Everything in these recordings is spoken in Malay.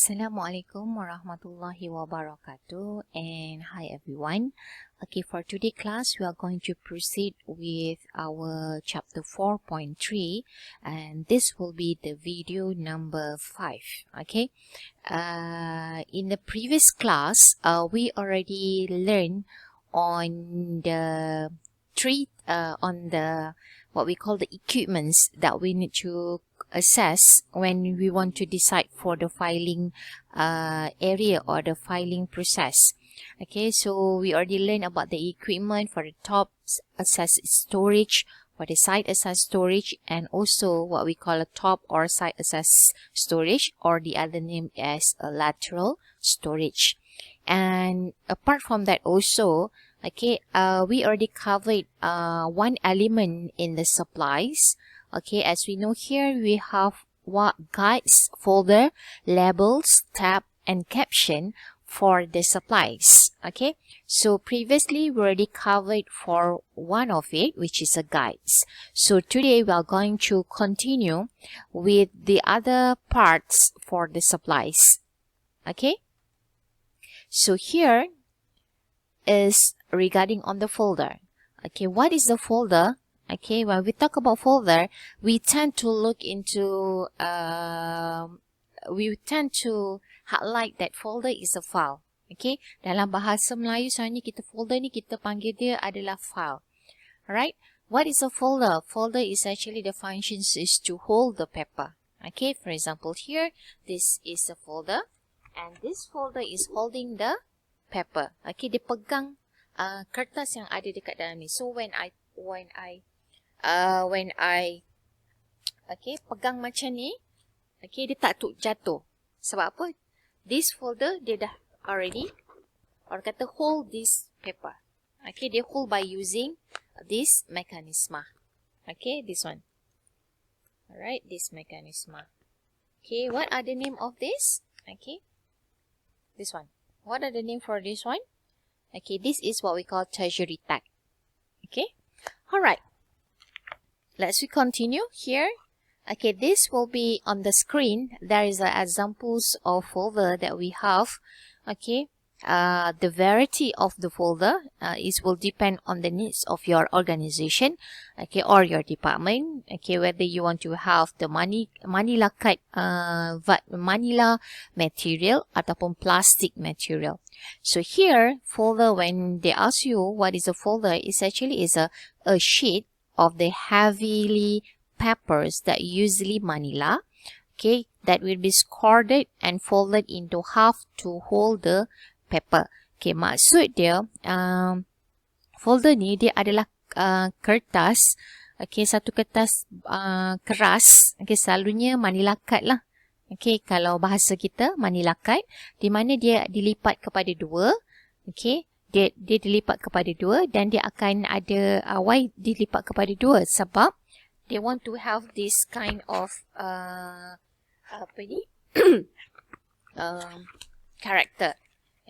Assalamualaikum warahmatullahi wabarakatuh, and hi everyone. Okay, for today's class we are going to proceed with our chapter 4.3, and this will be the video number 5. Okay, in the previous class we already learned on the what we call the equipments that we need to assess when we want to decide for the filing area or the filing process. Okay, so we already learned about the equipment for the top assess storage, for the side assess storage, and also what we call a top or side assess storage, or the other name as a lateral storage. And apart from that also, okay, we already covered one element in the supplies. Okay, as we know here, we have what guides, folder, labels, tab, and caption for the supplies. Okay, so previously we already covered for one of it, which is a guides. So today we are going to continue with the other parts for the supplies. Okay, so here is regarding on the folder. Okay, what is the folder? Okay, when we talk about folder, we tend to look into, we tend to highlight that folder is a file. Okay, dalam bahasa Melayu sebenarnya kita folder ni kita panggil dia adalah file. Alright, what is a folder? Folder is actually the functions is to hold the paper. Okay, for example here, this is a folder, and this folder is holding the paper. Okay, dia pegang kertas yang ada dekat dalam ni. So when I okay, pegang macam ni, okay, dia tak jatuh. Sebab apa? This folder dia dah already, orang kata hold this paper. Okay, dia hold by using this mechanism. Okay, this one. Alright, this mechanism. Okay, what are the name of this? Okay, this one. What are the name for this one? Okay, this is what we call treasury tag. Okay, alright. Let's continue here. Okay, this will be on the screen. There is examples of folder that we have. Okay, the variety of the folder will depend on the needs of your organization, okay, or your department. Okay, whether you want to have the manila cut, manila material ataupun plastic material. So here, folder, when they ask you what is a folder, is actually is a sheet of the heavily papers that usually manila, okay, that will be scored and folded into half to hold the paper. Okay, maksud dia folder ni dia adalah kertas, okay, satu kertas keras, okay, selalunya manila cut lah. Okay, kalau bahasa kita manila cut, di mana dia dilipat kepada dua, okay, dia dilipat kepada dua, dan dia akan ada why dilipat kepada dua, sebab they want to have this kind of apa ni character.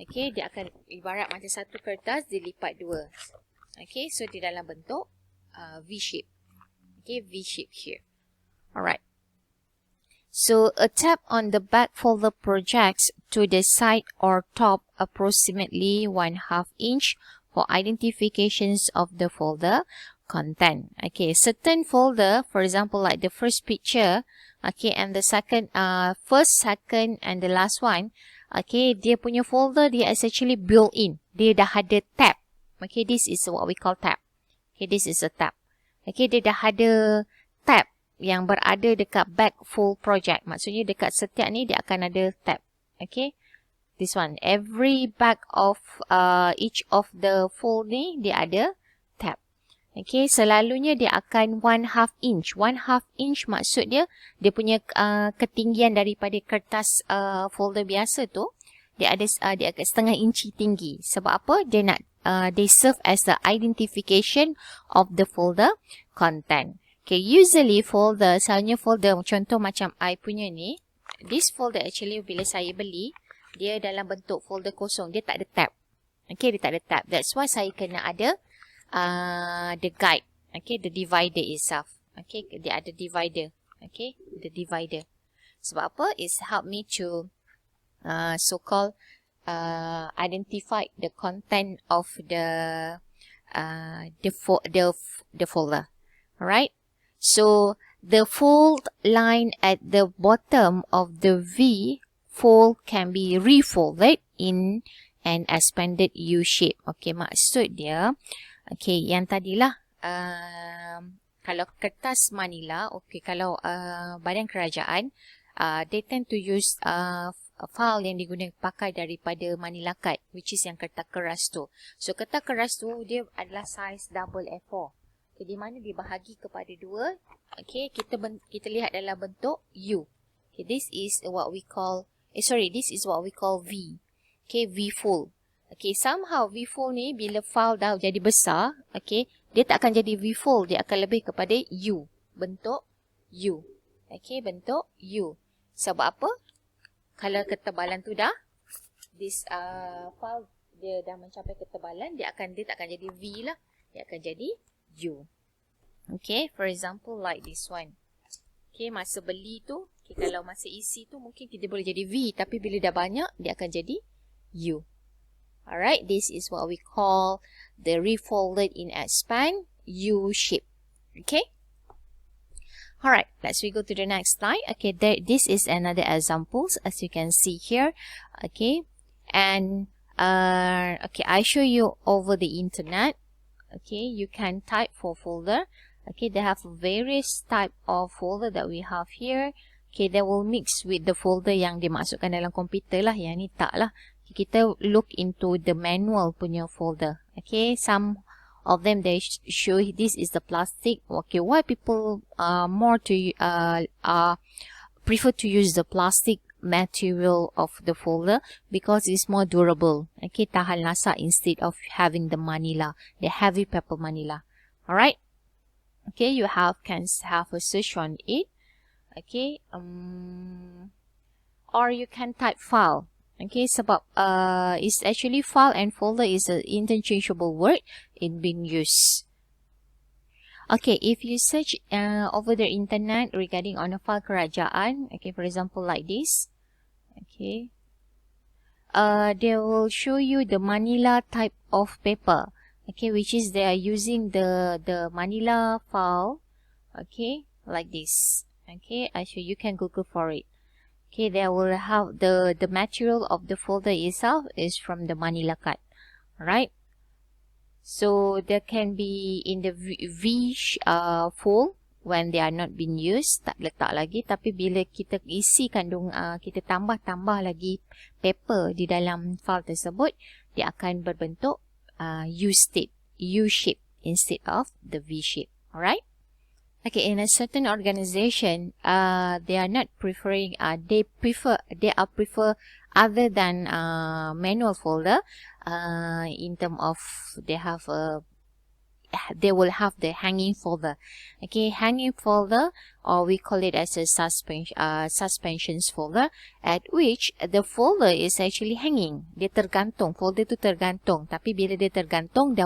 Okay, dia akan ibarat macam satu kertas dilipat dua. Okay, so di dalam bentuk V shape. Okay, V shape here. Alright. So a tab on the back folder projects to the side or top approximately 1/2 inch for identifications of the folder content. Okay, certain folder, for example, like the first picture, okay, and the second, first, second, and the last one, okay, dia punya folder dia is actually built in. Dia dah ada tab. Okay, this is what we call tab. Okay, this is a tab. Okay, dia dah ada tab yang berada dekat back full project. Maksudnya dekat setiap ni dia akan ada tab. Okay, this one. Every back of each of the fold ni dia ada tab. Okay, selalunya dia akan 1/2 inch. 1/2 inch maksud dia punya ketinggian daripada kertas folder biasa tu, dia agak setengah inci tinggi. Sebab apa? Dia nak they serve as the identification of the folder content. Okay, usually folder, selalunya folder, contoh macam I punya ni, this folder actually bila saya beli, dia dalam bentuk folder kosong, dia tak ada tab. Okay, dia tak ada tab. That's why saya kena ada the guide. Okay, the divider itself. Okay, dia ada divider. Okay, the divider. Sebab apa? It's help me to so-called identify the content of the folder. Alright, so the fold line at the bottom of the V fold can be refolded in an expanded U shape. Okay, maksud dia, okay, yang tadilah kalau kertas manila, okay, kalau badan kerajaan, they tend to use file yang digunakan pakai daripada manila card, which is yang kertas keras tu. So kertas keras tu dia adalah size double A4. Okay, di mana dibahagi kepada dua. Okay, kita lihat dalam bentuk U. Okay, this is what we call V. Okay, V fold. Okay, somehow V fold ni bila file dah jadi besar, okay, dia tak akan jadi V fold, dia akan lebih kepada U, bentuk U. Okay, bentuk U. Sebab apa? Kalau ketebalan tu dah, this file dia dah mencapai ketebalan, dia tak akan jadi V lah, dia akan jadi U. Okay, for example like this one. Okay, masa beli tu, okay, kalau masa isi tu mungkin kita boleh jadi V, tapi bila dah banyak, dia akan jadi U. Alright, this is what we call the refolded in expand U shape. Okay. Alright, let's go to the next slide. Okay, this is another examples as you can see here. Okay, and okay, I show you over the internet. Okay, you can type for folder. Okay, they have various type of folder that we have here. Okay, they will mix with the folder yang dimasukkan dalam komputer lah. Yang ni tak lah. Kita look into the manual punya folder. Okay, some of them they show this is the plastic. Okay, why people prefer to use the plastic material of the folder? Because it's more durable. Okay, tahan lasak instead of having the manila, the heavy paper manila. Alright. Okay, you can have a search on it. Okay, or you can type file. Okay, sebab it's actually file and folder is an interchangeable word in being used. Okay, if you search over the internet regarding on a file kerajaan, okay, for example like this, okay, they will show you the manila type of paper, okay, which is they are using the manila file, okay, like this. Okay, actually you can Google for it. Okay, they will have the material of the folder itself is from the manila card. Right? So there can be in the V fold when they are not being used, tak letak lagi, tapi bila kita isi kandung kita tambah lagi paper di dalam file tersebut, dia akan berbentuk U shape instead of the V shape. Alright? Okay, in a certain organization, they are not preferring, they prefer other than manual folder, in terms of they will have the hanging folder. Okay, hanging folder, or we call it as a suspensions folder, at which the folder is actually hanging. Dia tergantung, folder tu tergantung. Tapi bila dia tergantung, dia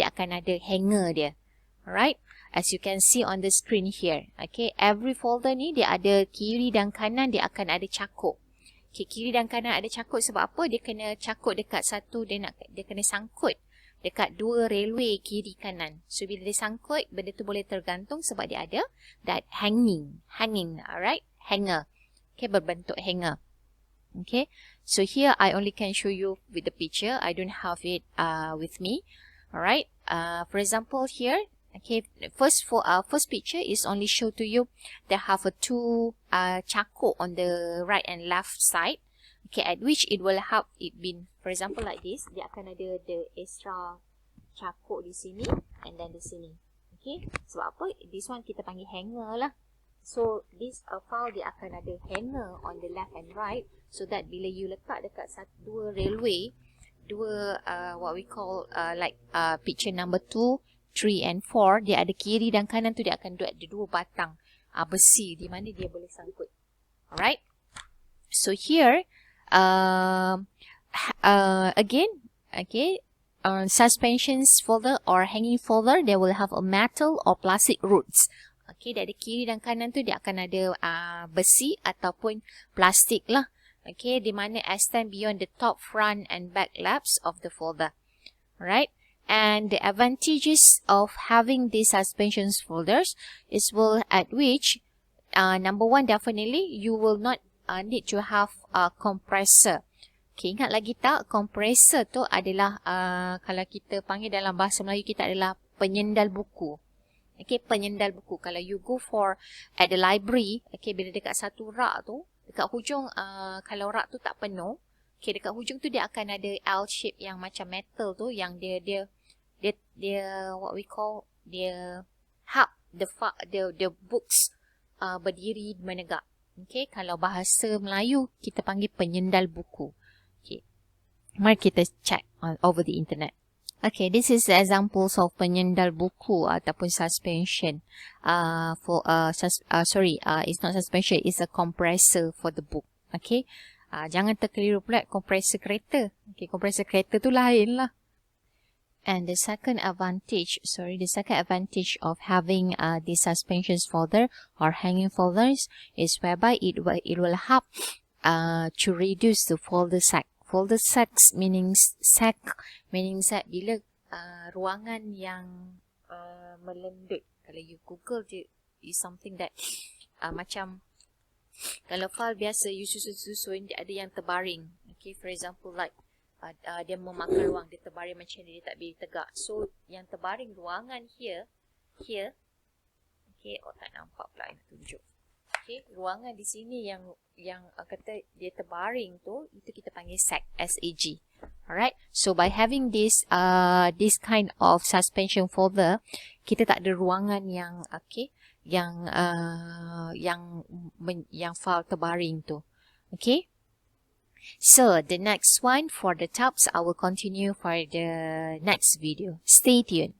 akan ada hanger dia. Alright? As you can see on the screen here. Okay, every folder ni dia ada kiri dan kanan, dia akan ada cakuk. Okay, kiri dan kanan ada cakuk sebab apa? Dia kena cakuk dekat satu, dia kena sangkut dekat dua railway kiri kanan. So bila dia sangkut, benda tu boleh tergantung sebab dia ada that hanging, alright? Hanger. Okay, berbentuk hanger. Okay, so here I only can show you with the picture. I don't have it with me. Alright, for example here, okay, first picture is only show to you they have two cakuk on the right and left side. Okay, at which it will have it been, for example like this, dia akan ada the extra cakuk di sini and then di sini. Okay, sebab apa? This one kita panggil hanger lah. So this file dia akan ada hanger on the left and right, so that bila you letak dekat dua railway, what we call like picture number 2, 3 and 4, dia ada kiri dan kanan tu, dia akan ada dua batang besi di mana dia boleh sangkut. Alright, so here again, okay, suspensions folder or hanging folder, they will have a metal or plastic roots. Okay, dari kiri dan kanan tu dia akan ada besi ataupun plastik lah. Okay, di mana extend beyond the top, front and back labs of the folder. Alright, and the advantages of having these suspensions folders is at which number one, definitely you will not need to have a compressor. Okay, ingat lagi tak, compressor tu adalah kalau kita panggil dalam bahasa Melayu kita adalah penyendal buku. Okay, penyendal buku. Kalau you go for at the library, okay, bila dekat satu rak tu, dekat hujung kalau rak tu tak penuh, okay, dekat hujung tu dia akan ada L shape yang macam metal tu, yang dia what we call dia hub the books berdiri menegak. Okay, kalau bahasa Melayu kita panggil penyendal buku. Okay, mari kita check over the internet. Okay, this is the examples of penyendal buku ataupun suspension. It's not suspension, it's a compressor for the book. Okay, jangan terkeliru pula kompresor kereta. Okay, kompresor kereta tu lain lah. And the second advantage of having the suspensions folder or hanging folders is whereby it will help to reduce the folder size. Folder size meaning bila ruangan yang melendut. Kalau you Google is something that macam kalau file biasa you susun ada yang terbaring. Okay, for example like dia memakan ruang, dia terbaring macam ni, dia tak boleh tegak. So yang terbaring ruangan here. Okay, tak nampak pula nak tunjuk. Okay, ruangan di sini yang kata dia terbaring tu, itu kita panggil sag, SAG. Alright, so by having this kind of suspension folder, kita tak ada ruangan yang yang file terbaring tu. Okay, so the next one for the tabs I will continue for the next video. Stay tuned.